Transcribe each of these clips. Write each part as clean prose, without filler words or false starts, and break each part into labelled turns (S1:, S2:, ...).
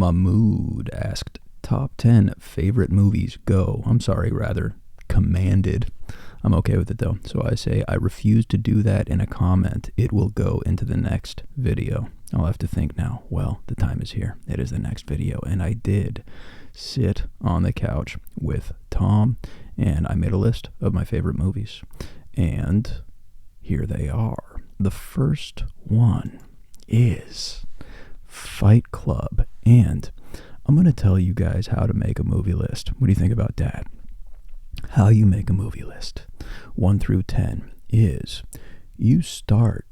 S1: Mahmood asked, top 10 favorite movies, go. I'm sorry, rather, commanded. I'm okay with it though. So I say I refuse to do that in a comment. It will go into the next video. I'll have to think now. Well, the time is here. It is the next video. And I did sit on the couch with Tom and I made a list of my favorite movies. And here they are. The first one is Fight Club. And I'm going to tell you guys how to make a movie list. What do you think about that? How you make a movie list. 1 through 10 is you start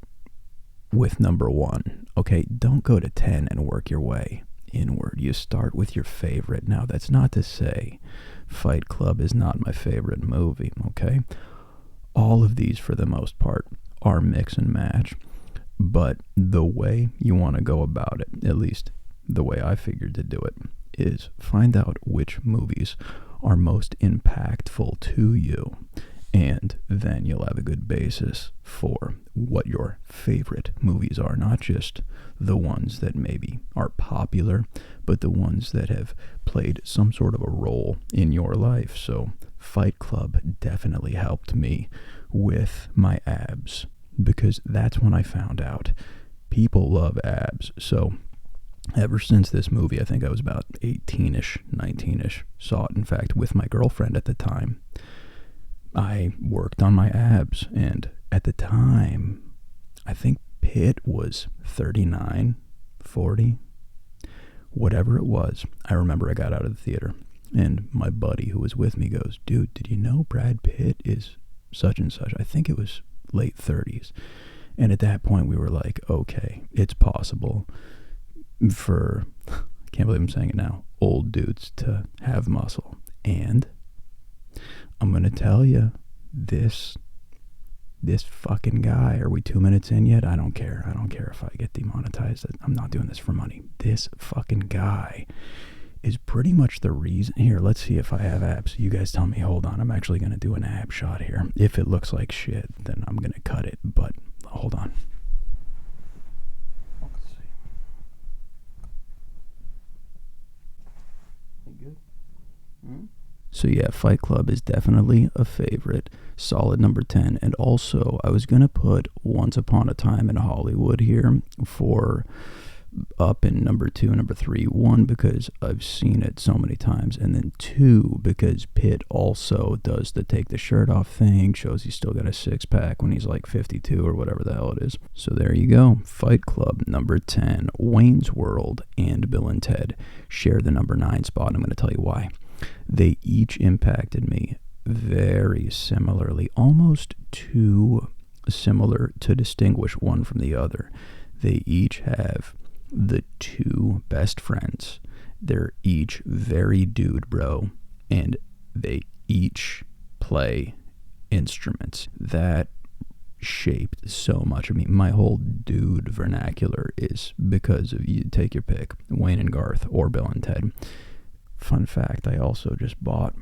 S1: with number 1. Okay, don't go to 10 and work your way inward. You start with your favorite. Now, that's not to say Fight Club is not my favorite movie, okay? All of these, for the most part, are mix and match. But the way you want to go about it, at least the way I figured to do it, is find out which movies are most impactful to you, and then you'll have a good basis for what your favorite movies are, not just the ones that maybe are popular, but the ones that have played some sort of a role in your life. So Fight Club definitely helped me with my abs, because that's when I found out people love abs. So ever since this movie, I think I was about 18-ish, 19-ish, saw it, in fact, with my girlfriend at the time, I worked on my abs. And at the time, I think Pitt was 39, 40, whatever it was. I remember I got out of the theater, and my buddy who was with me goes, dude, did you know Brad Pitt is such and such? I think it was late 30s. And at that point, we were like, okay, it's possible for, I can't believe I'm saying it now, old dudes to have muscle. And I'm going to tell you, this fucking guy, are we 2 minutes in yet? I don't care. I don't care if I get demonetized. I'm not doing this for money. This fucking guy is pretty much the reason. Here, let's see if I have abs. You guys tell me. Hold on. I'm actually going to do an ab shot here. If it looks like shit, then I'm going to cut it. But hold on. So yeah, Fight Club is definitely a favorite, solid number 10. And also, I was going to put Once Upon a Time in Hollywood here for up in number 2 and number 3. 1, because I've seen it so many times, and then 2, because Pitt also does the take the shirt off thing, shows he's still got a six-pack when he's like 52 or whatever the hell it is. So there you go. Fight Club, number 10. Wayne's World and Bill and Ted share the number 9 spot, and I'm going to tell you why. They each impacted me very similarly, almost too similar to distinguish one from the other. They each have the 2 best friends. They're each very dude bro, and they each play instruments. That shaped so much of me. My whole dude vernacular is because of, you take your pick, Wayne and Garth or Bill and Ted. Fun fact, I also just bought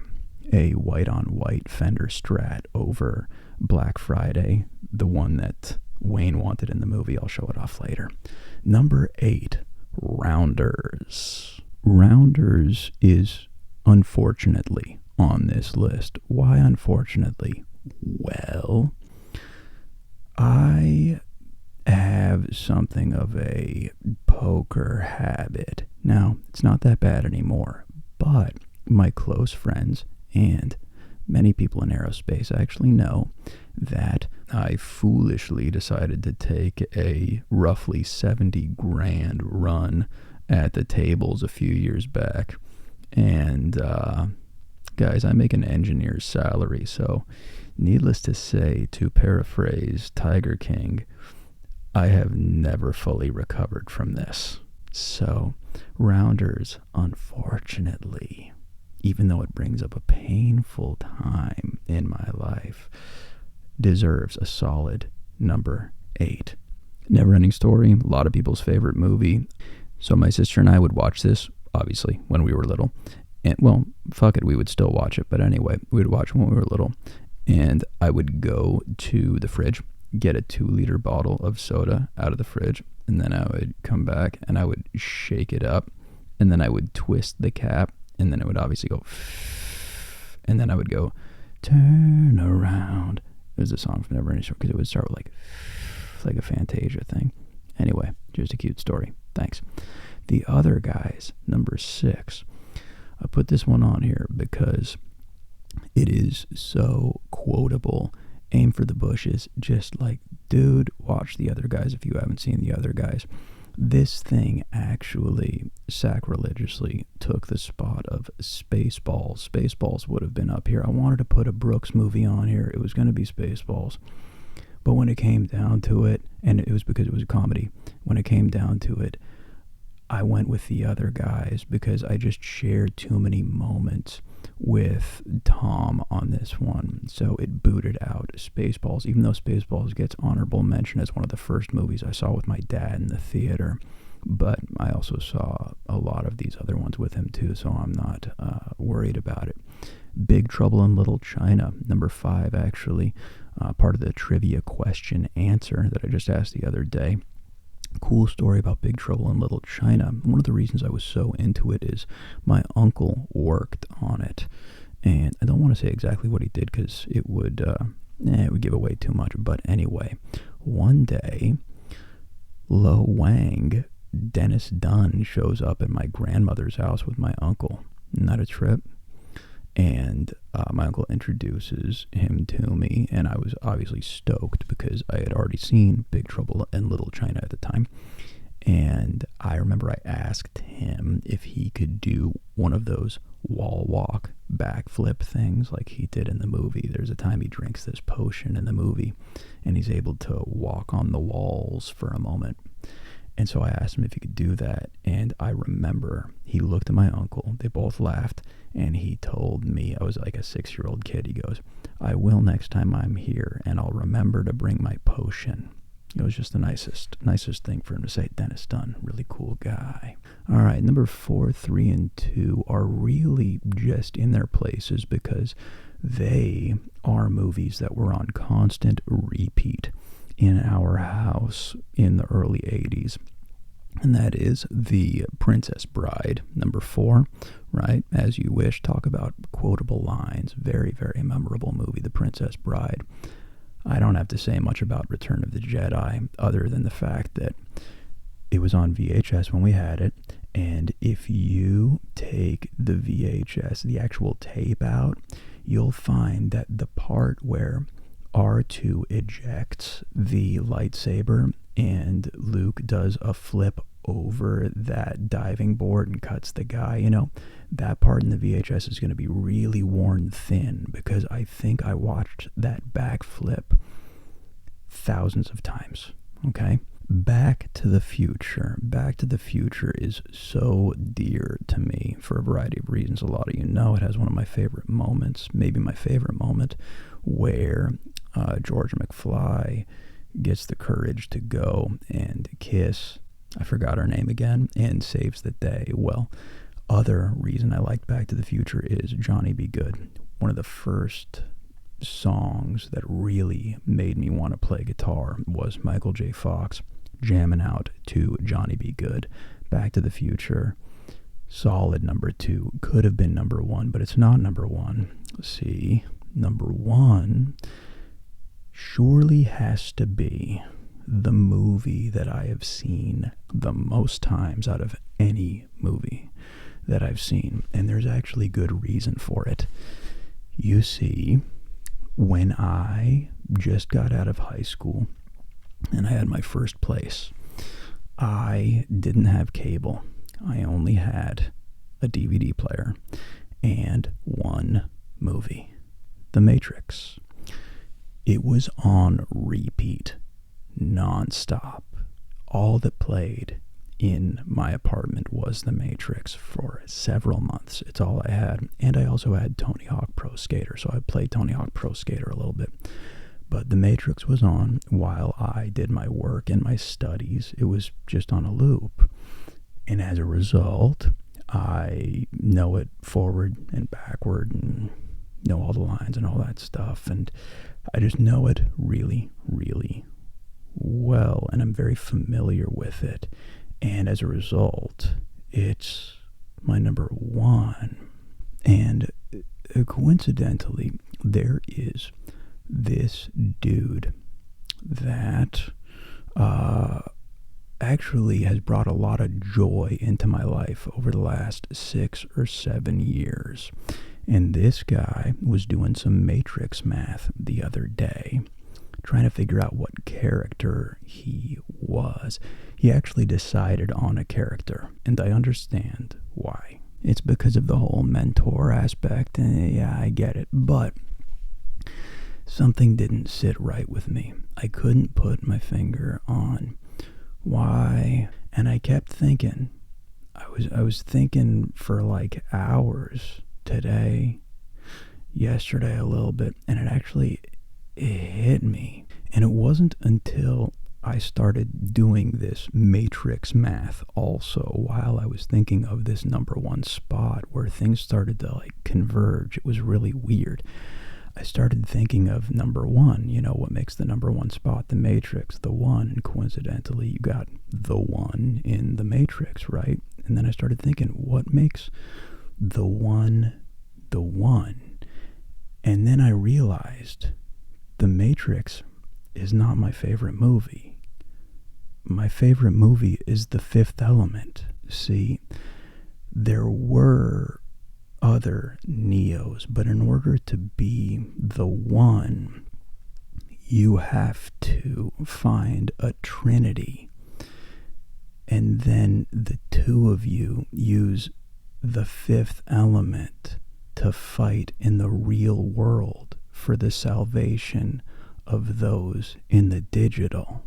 S1: a white-on-white Fender Strat over Black Friday, the one that Wayne wanted in the movie. I'll show it off later. Number 8, Rounders. Rounders is unfortunately on this list. Why unfortunately? Well, I have something of a poker habit. Now, it's not that bad anymore, but my close friends and many people in aerospace actually know that I foolishly decided to take a roughly 70 grand run at the tables a few years back. And guys, I make an engineer's salary, so needless to say, to paraphrase Tiger King, I have never fully recovered from this. So Rounders, unfortunately, even though it brings up a painful time in my life, deserves a solid number 8. Neverending Story, a lot of people's favorite movie. So my sister and I would watch this, obviously, when we were little. And, well, fuck it, we would still watch it. But anyway, we would watch it when we were little. And I would go to the fridge, get a 2-liter bottle of soda out of the fridge, and then I would come back and I would shake it up and then I would twist the cap, and then it would obviously go, and then I would go, turn around. It was a song from Never Ending Story, because it would start with like a Fantasia thing. Anyway, just a cute story. Thanks. The other guys, number 6. I put this one on here because it is so quotable. Aim for the bushes. Just like, dude, watch The Other Guys if you haven't seen The Other Guys. This thing actually sacrilegiously took the spot of Spaceballs. Spaceballs would have been up here. I wanted to put a Brooks movie on here. It was going to be Spaceballs. But when it came down to it, and it was because it was a comedy, when it came down to it, I went with The Other Guys because I just shared too many moments with Tom on this one. So it booted out Spaceballs, even though Spaceballs gets honorable mention as one of the first movies I saw with my dad in the theater. But I also saw a lot of these other ones with him too, so I'm not worried about it. Big Trouble in Little China, number 5 actually, part of the trivia question answer that I just asked the other day. Cool story about Big Trouble in Little China. One of the reasons I was so into it is my uncle worked on it, and I don't want to say exactly what he did because it would give away too much. But anyway, one day, Lo Wang, Dennis Dunn, shows up at my grandmother's house with my uncle. Not a trip. And my uncle introduces him to me, and I was obviously stoked because I had already seen Big Trouble in Little China at the time. And I remember I asked him if he could do one of those wall walk backflip things like he did in the movie. There's a time he drinks this potion in the movie, and he's able to walk on the walls for a moment. And so I asked him if he could do that, and I remember he looked at my uncle, they both laughed, and he told me, I was like a 6-year-old kid, he goes, I will next time I'm here, and I'll remember to bring my potion. It was just the nicest thing for him to say. Dennis Dunn, really cool guy. All right, number 4, 3, and 2 are really just in their places because they are movies that were on constant repeat in our house in the early 80s. And that is The Princess Bride, number 4, right? As You Wish. Talk about quotable lines. Very, very memorable movie, The Princess Bride. I don't have to say much about Return of the Jedi other than the fact that it was on VHS when we had it. And if you take the VHS, the actual tape out, you'll find that the part where R2 ejects the lightsaber and Luke does a flip over that diving board and cuts the guy, that part in the VHS is going to be really worn thin because I think I watched that backflip thousands of times, okay? Back to the Future. Back to the Future is so dear to me for a variety of reasons. A lot of you know it has one of my favorite moments, maybe my favorite moment, where George McFly gets the courage to go and kiss, I forgot her name again, and saves the day. Well, other reason I liked Back to the Future is Johnny Be Good. One of the first songs that really made me want to play guitar was Michael J. Fox jamming out to Johnny Be Good. Back to the Future, solid number 2. Could have been number 1, but it's not number 1. Let's see. Number 1 surely has to be the movie that I have seen the most times out of any movie that I've seen. And there's actually good reason for it. You see, when I just got out of high school and I had my first place, I didn't have cable. I only had a DVD player and one movie, The Matrix. It was on repeat, nonstop. All that played in my apartment was The Matrix for several months. It's all I had. And I also had Tony Hawk Pro Skater, so I played Tony Hawk Pro Skater a little bit. But The Matrix was on while I did my work and my studies. It was just on a loop. And as a result, I know it forward and backward and know all the lines and all that stuff. And I just know it really, really well. And I'm very familiar with it. And as a result, it's my number one. And coincidentally, there is this dude that actually has brought a lot of joy into my life over the last 6 or 7 years. And this guy was doing some matrix math the other day, trying to figure out what character he was. He actually decided on a character, and I understand why. It's because of the whole mentor aspect, and yeah, I get it. But something didn't sit right with me. I couldn't put my finger on why, and I kept thinking. I was thinking for like hours today, yesterday a little bit, and it hit me. And it wasn't until I started doing this matrix math also while I was thinking of this number one spot where things started to like converge. It was really weird. I started thinking of number one, what makes the number one spot, the matrix, the one, and coincidentally you got the one in the matrix, right? And then I started thinking, what makes the one the one? And then I realized the Matrix is not my favorite movie. My favorite movie is The Fifth Element. See, there were other Neos, but in order to be the one, you have to find a trinity. And then the two of you use the fifth element to fight in the real world for the salvation of those in the digital.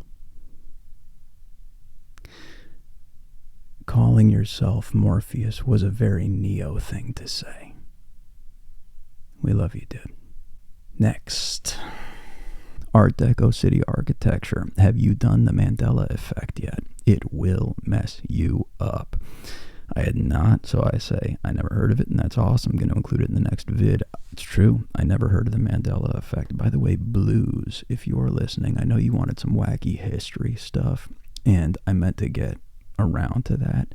S1: Calling yourself Morpheus was a very Neo thing to say. We love you, dude. Next. Art Deco city architecture. Have you done the Mandela effect yet? It will mess you up. I had not, so I say I never heard of it, and that's awesome. I'm going to include it in the next vid. It's true. I never heard of the Mandela effect. By the way, Blues, if you're listening, I know you wanted some wacky history stuff, and I meant to get around to that.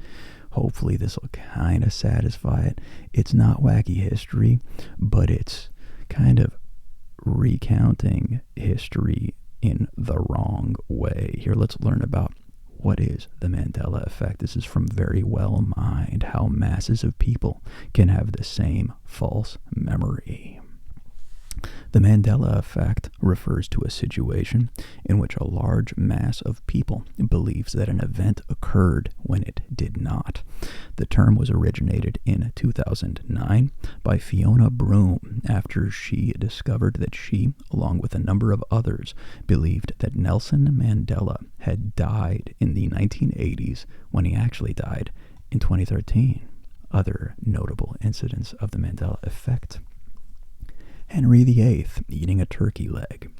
S1: Hopefully this will kind of satisfy it. It's not wacky history, but it's kind of recounting history in the wrong way. Here, let's learn about what is the Mandela effect. This is from Very Well Mind, how masses of people can have the same false memory. The Mandela effect refers to a situation in which a large mass of people believes that an event occurred when it did not. The term was originated in 2009 by Fiona Broome after she discovered that she, along with a number of others, believed that Nelson Mandela had died in the 1980s when he actually died in 2013. Other notable incidents of the Mandela effect: Henry VIII eating a turkey leg.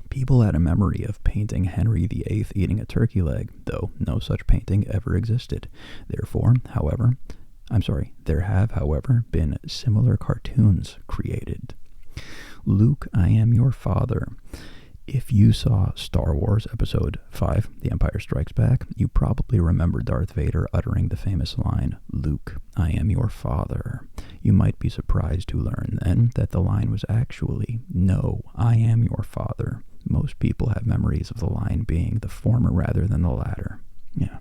S1: People had a memory of painting Henry VIII eating a turkey leg, though no such painting ever existed. There have, however, been similar cartoons created. Luke, I Am Your Father. If you saw Star Wars Episode 5, The Empire Strikes Back, you probably remember Darth Vader uttering the famous line, "Luke, I am your father." You might be surprised to learn then that the line was actually, "No, I am your father." Most people have memories of the line being the former rather than the latter. Yeah.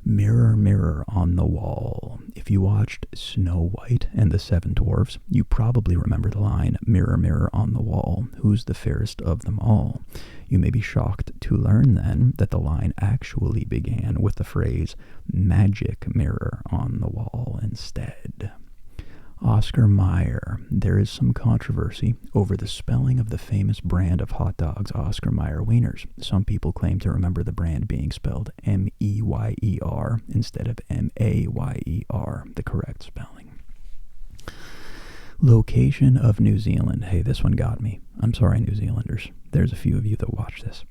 S1: Mirror, mirror on the wall. If you watched Snow White and the Seven Dwarfs, you probably remember the line, "Mirror, mirror on the wall, who's the fairest of them all?" You may be shocked to learn then that the line actually began with the phrase, "magic mirror on the wall" instead. Oscar Mayer. There is some controversy over the spelling of the famous brand of hot dogs, Oscar Mayer Wieners. Some people claim to remember the brand being spelled M-E-Y-E-R instead of M-A-Y-E-R, the correct spelling. Location of New Zealand. Hey, this one got me. I'm sorry, New Zealanders. There's a few of you that watch this.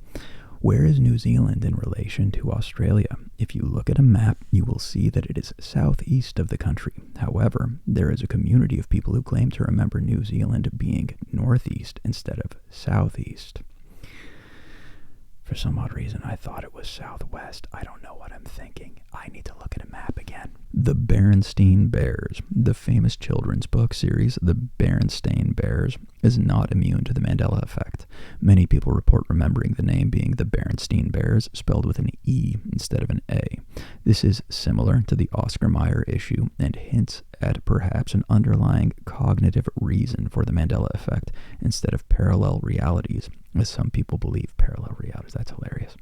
S1: Where is New Zealand in relation to Australia? If you look at a map, you will see that it is southeast of the country. However, there is a community of people who claim to remember New Zealand being northeast instead of southeast. For some odd reason, I thought it was southwest. I don't know what I'm thinking. I need to look at a map again. The Berenstain Bears, the famous children's book series, The Berenstain Bears, is not immune to the Mandela effect. Many people report remembering the name being the Berenstain Bears, spelled with an E instead of an A. This is similar to the Oscar Mayer issue and hints at perhaps an underlying cognitive reason for the Mandela effect instead of parallel realities, as some people believe parallel realities. That's hilarious.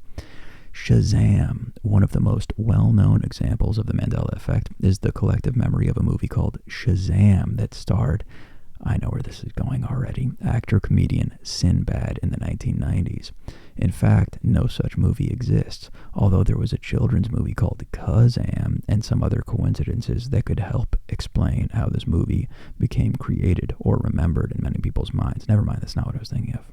S1: Shazam! One of the most well-known examples of the Mandela effect is the collective memory of a movie called Shazam that starred, I know where this is going already, actor-comedian Sinbad in the 1990s. In fact, no such movie exists, although there was a children's movie called Kazam and some other coincidences that could help explain how this movie became created or remembered in many people's minds. Never mind, that's not what I was thinking of.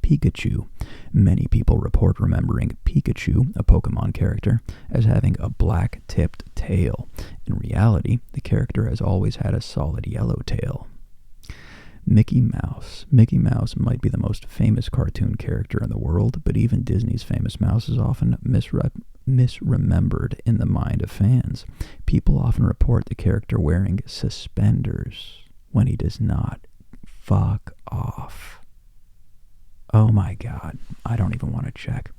S1: Pikachu. Many people report remembering Pikachu, a Pokemon character, as having a black-tipped tail. In reality, the character has always had a solid yellow tail. Mickey Mouse. Mickey Mouse might be the most famous cartoon character in the world, but even Disney's famous mouse is often misremembered in the mind of fans. People often report the character wearing suspenders when he does not. Fuck off. Oh my God, I don't even want to check.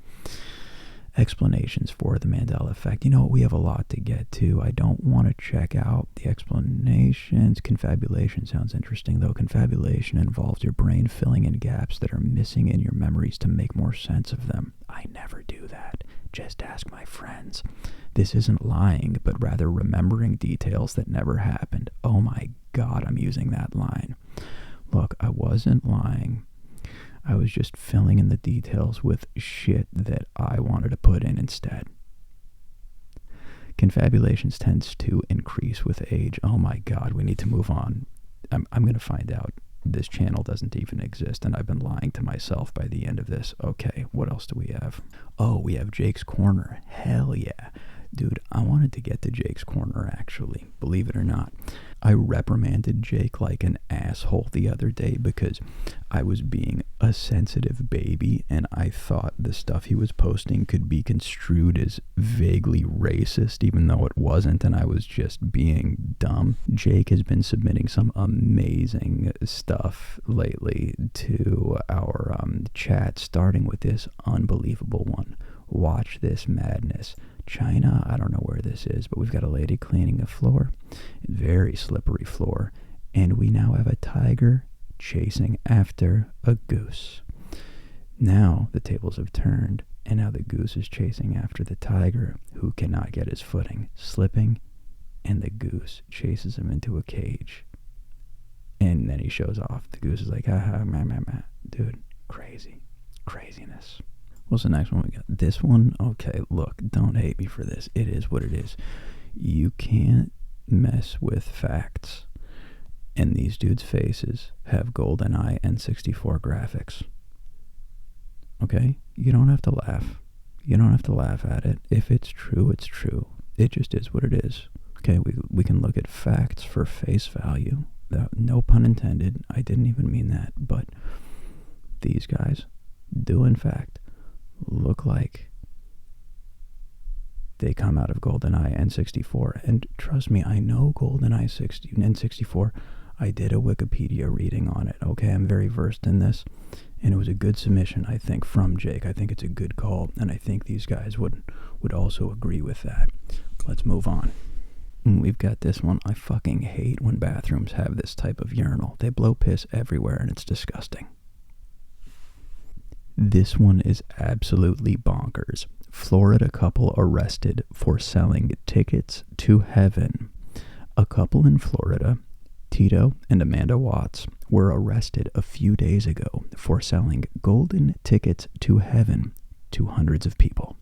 S1: Explanations for the Mandela effect. You know what, we have a lot to get to. I don't want to check out the explanations. Confabulation sounds interesting, though. Confabulation involves your brain filling in gaps that are missing in your memories to make more sense of them. I never do that. Just ask my friends. This isn't lying, but rather remembering details that never happened. Oh my God, I'm using that line. Look, I wasn't lying. I was just filling in the details with shit that I wanted to put in instead. Confabulations tends to increase with age. Oh my God, we need to move on. I'm going to find out this channel doesn't even exist, and I've been lying to myself by the end of this. Okay, what else do we have? Oh, we have Jake's Corner. Hell yeah. Dude, I wanted to get to Jake's Corner, actually, believe it or not. I reprimanded Jake like an asshole the other day because I was being a sensitive baby and I thought the stuff he was posting could be construed as vaguely racist, even though it wasn't, and I was just being dumb. Jake has been submitting some amazing stuff lately to our chat, starting with this unbelievable one. Watch this madness. China, I don't know where this is, but we've got a lady cleaning a floor. Very slippery floor. And we now have a tiger chasing after a goose. Now the tables have turned, and now the goose is chasing after the tiger, who cannot get his footing, slipping, and the goose chases him into a cage. And then he shows off. The goose is like, ha, dude, crazy. Craziness. What's the next one we got? This one? Okay, look, don't hate me for this. It is what it is. You can't mess with facts. And these dudes' faces have GoldenEye N64 graphics. Okay? You don't have to laugh. You don't have to laugh at it. If it's true, it's true. It just is what it is. Okay, we can look at facts for face value. No pun intended. I didn't even mean that. But these guys do, in fact, look like they come out of GoldenEye N64. And trust me, I know GoldenEye N64. I did a Wikipedia reading on it. Okay, I'm very versed in this. And it was a good submission, I think, from Jake. I think it's a good call. And I think these guys would also agree with that. Let's move on. We've got this one. I fucking hate when bathrooms have this type of urinal. They blow piss everywhere and it's disgusting. This one is absolutely bonkers. Florida couple arrested for selling tickets to heaven. A couple in Florida, Tito and Amanda Watts, were arrested a few days ago for selling golden tickets to heaven to hundreds of people.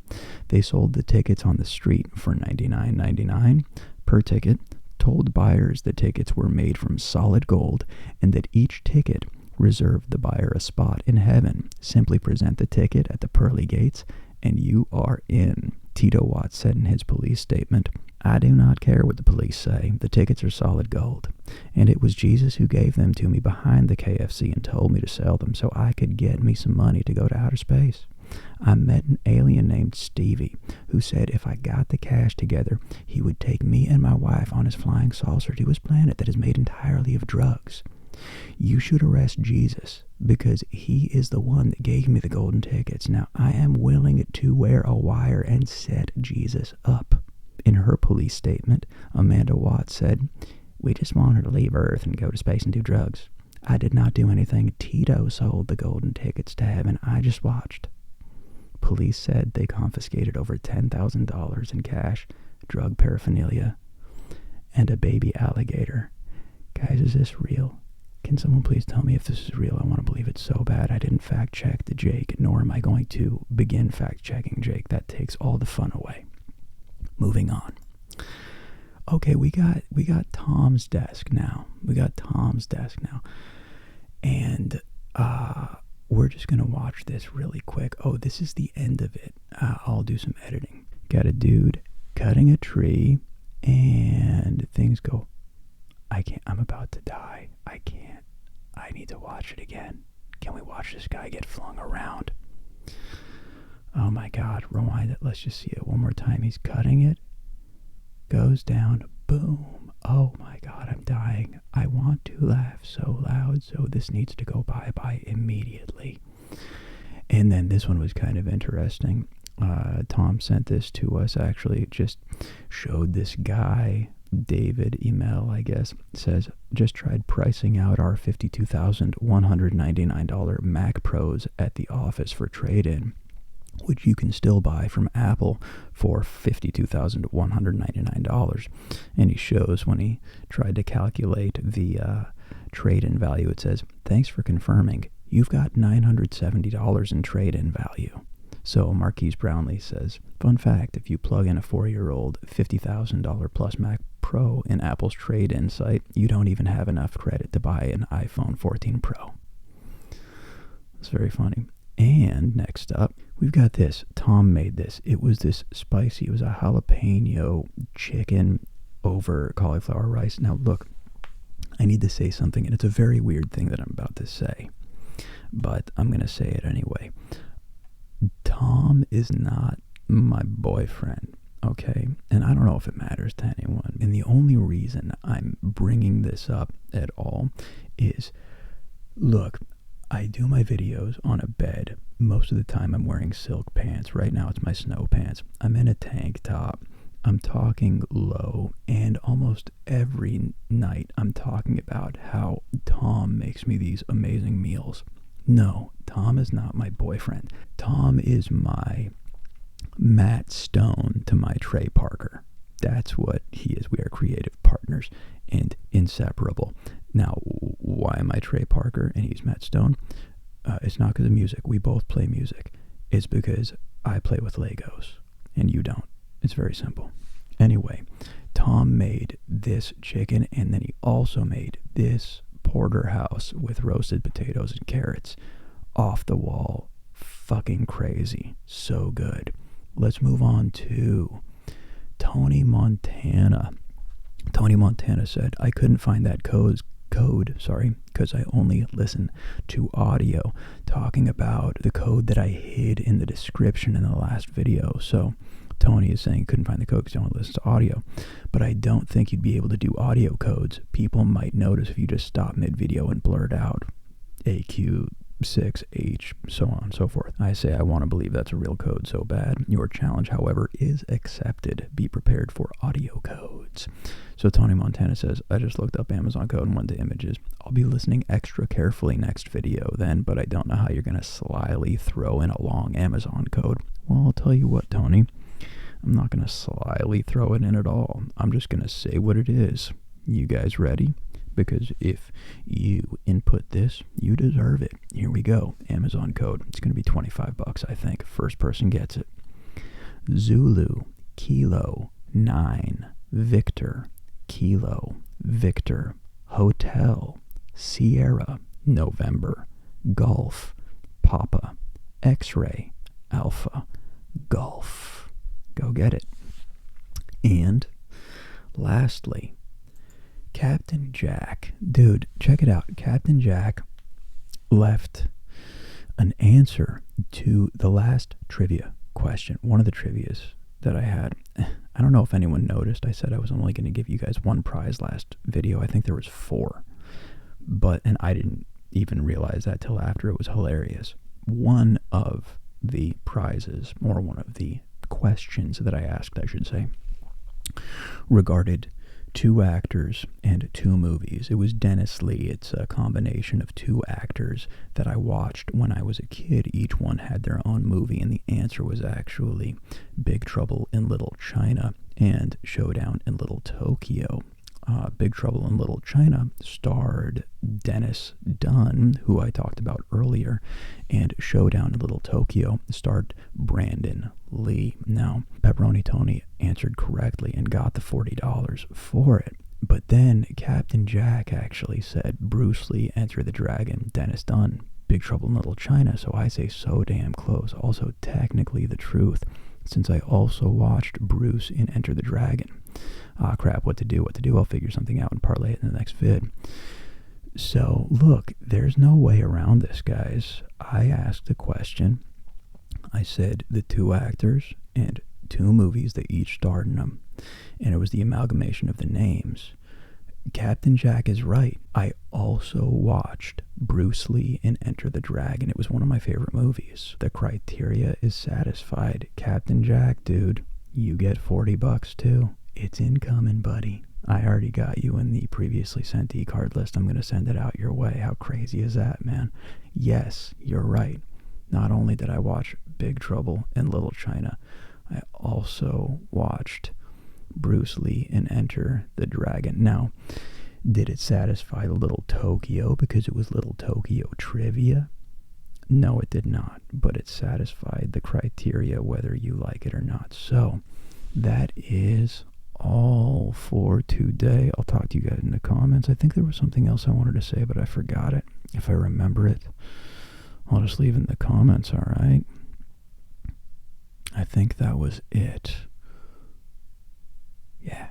S1: They sold the tickets on the street for $99.99 per ticket, told buyers the tickets were made from solid gold and that each ticket reserved the buyer a spot in heaven. Simply present the ticket at the pearly gates and you are in. Tito Watts said in his police statement, "I do not care what the police say. The tickets are solid gold. And it was Jesus who gave them to me behind the KFC and told me to sell them so I could get me some money to go to outer space. I met an alien named Stevie who said if I got the cash together, he would take me and my wife on his flying saucer to his planet that is made entirely of drugs. You should arrest Jesus because he is the one that gave me the golden tickets. Now, I am willing to wear a wire and set Jesus up." In her police statement, Amanda Watts said, "We just want her to leave Earth and go to space and do drugs. I did not do anything. Tito sold the golden tickets to heaven. I just watched." Police said they confiscated over $10,000 in cash, drug paraphernalia, and a baby alligator. Guys, is this real? Can someone please tell me if this is real? I want to believe it so bad. I didn't fact check the Jake, nor am I going to begin fact checking Jake. That takes all the fun away. Moving on. Okay, we got Tom's desk now. And we're just going to watch this really quick. Oh, this is the end of it. I'll do some editing. Got a dude cutting a tree, and things go, I can't, I'm about to die. I can't. I need to watch it again. Can we watch this guy get flung around? Oh my God, rewind it. Let's just see it one more time. He's cutting it. Goes down. Boom. Oh my God, I'm dying. I want to laugh so loud, so this needs to go bye-bye immediately. And then this one was kind of interesting. Tom sent this to us, actually. It just showed this guy, David Email, I guess, says, just tried pricing out our $52,199 Mac Pros at the office for trade-in, which you can still buy from Apple for $52,199. And he shows when he tried to calculate the trade-in value, it says, "Thanks for confirming. You've got $970 in trade-in value." So Marquise Brownlee says, fun fact, if you plug in a 4-year-old $50,000 plus Mac Pro in Apple's trade-in site, you don't even have enough credit to buy an iPhone 14 Pro. It's very funny. And next up, we've got this. Tom made this. It was this spicy. It was a jalapeno chicken over cauliflower rice. Now, look, I need to say something, and it's a very weird thing that I'm about to say, but I'm going to say it anyway. Tom is not my boyfriend, okay? And I don't know if it matters to anyone. And the only reason I'm bringing this up at all is, look, I do my videos on a bed. Most of the time I'm wearing silk pants. Right now it's my snow pants. I'm in a tank top. I'm talking low, and almost every night I'm talking about how Tom makes me these amazing meals. No, Tom is not my boyfriend. Tom is my Matt Stone to my Trey Parker. That's what he is. We are creative partners and inseparable. Now, why am I Trey Parker and he's Matt Stone? It's not because of music. We both play music. It's because I play with Legos and you don't. It's very simple. Anyway, Tom made this chicken, and then he also made this porterhouse with roasted potatoes and carrots. Off the wall. Fucking crazy. So good. Let's move on to Tony Montana. Tony Montana said, I couldn't find that code, because I only listen to audio, talking about the code that I hid in the description in the last video. So Tony is saying couldn't find the code because you only listen to audio. But I don't think you'd be able to do audio codes. People might notice if you just stop mid-video and blurt out AQ6H, so on and so forth. I say I want to believe that's a real code so bad. Your challenge, however, is accepted. Be prepared for audio codes. So Tony Montana says, I just looked up Amazon code and went to images. I'll be listening extra carefully next video then, but I don't know how you're going to slyly throw in a long Amazon code. Well, I'll tell you what, Tony. I'm not going to slyly throw it in at all. I'm just going to say what it is. You guys ready? Because if you input this, you deserve it. Here we go. Amazon code. It's going to be $25, I think. First person gets it. Zulu, Kilo, 9, Victor, Kilo, Victor, Hotel, Sierra, November, Golf, Papa, X-Ray, Alpha, Golf. Go get it. And lastly, Captain Jack. Dude, check it out. Captain Jack left an answer to the last trivia question. One of the trivias that I had. I don't know if anyone noticed. I said I was only going to give you guys one prize last video. I think there was 4. And I didn't even realize that till after. It was hilarious. One of the prizes, or one of the questions that I asked, I should say, regarded 2 actors and 2 movies. It was Dennis Lee. It's a combination of 2 actors that I watched when I was a kid. Each one had their own movie, and the answer was actually Big Trouble in Little China and Showdown in Little Tokyo. Big Trouble in Little China starred Dennis Dunn, who I talked about earlier, and Showdown in Little Tokyo starred Brandon Lee. Now, Pepperoni Tony answered correctly and got the $40 for it. But then Captain Jack actually said Bruce Lee, Enter the Dragon, Dennis Dunn, Big Trouble in Little China. So I say so damn close. Also technically the truth, since I also watched Bruce in Enter the Dragon. Crap, what to do? I'll figure something out and parlay it in the next vid. So, look, there's no way around this, guys. I asked a question. I said the 2 actors and 2 movies that each starred in them. And it was the amalgamation of the names. Captain Jack is right. I also watched Bruce Lee in Enter the Dragon. It was one of my favorite movies. The criteria is satisfied. Captain Jack, dude, you get $40 too. It's incoming, buddy. I already got you in the previously sent e-card list. I'm going to send it out your way. How crazy is that, man? Yes, you're right. Not only did I watch Big Trouble in Little China, I also watched Bruce Lee in Enter the Dragon. Now, did it satisfy the Little Tokyo because it was Little Tokyo trivia? No, it did not, but it satisfied the criteria whether you like it or not. So, that is all for today. I'll talk to you guys in the comments. I think there was something else I wanted to say, but I forgot it. If I remember it, I'll just leave it in the comments, alright? I think that was it. Yeah.